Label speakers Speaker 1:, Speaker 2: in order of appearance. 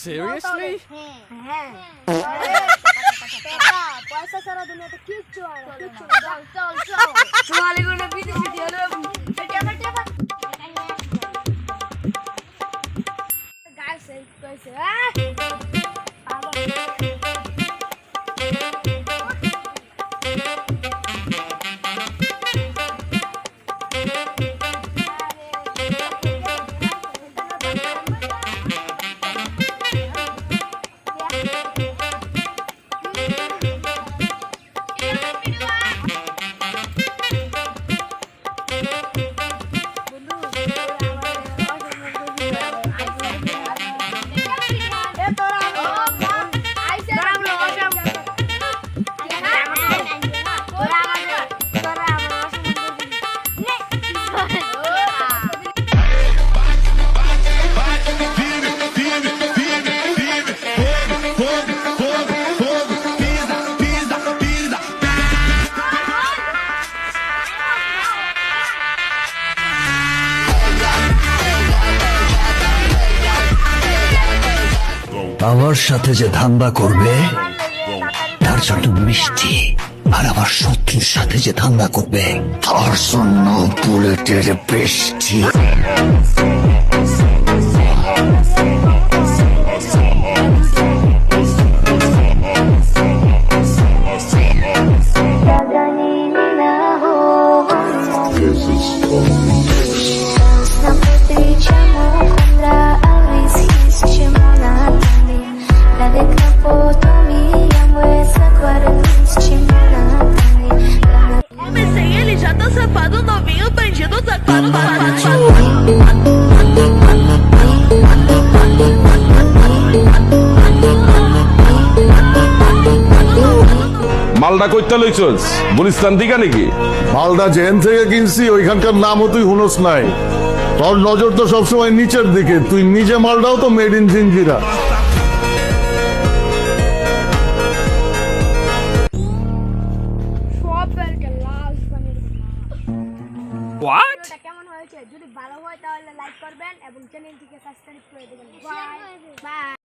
Speaker 1: Seriously?
Speaker 2: পয়সা সারা দুনিয়াতে কিচ্ছু হয় না। চল চল চল সোয়ালি গুলো বিদেশি দিয়ে হলো গাইস এই কইছে
Speaker 3: আমার সাথে যে ধান্দা করবে তার জন্য মিষ্টি, আর আমার শত্রুর সাথে যে ধান্দা করবে তার জন্য বুলেটের বৃষ্টি।
Speaker 4: মালটা কইতে লইছস গুলিস্তান দিকা নাকি?
Speaker 5: মালদা জেন থেকে কিনছি, ওইখানকার নামও তুই হুনস নাই। তোর নজর তো সবসময় নিচের দিকে, তুই নিজে মালটাও তো মেড ইন জিঞ্জিরা।
Speaker 1: What?
Speaker 2: কেমন হয়েছে? যদি ভালো হয় তাহলে লাইক করবেন এবং চ্যানেলটিকে সাবস্ক্রাইব করে দেবেন। Bye bye.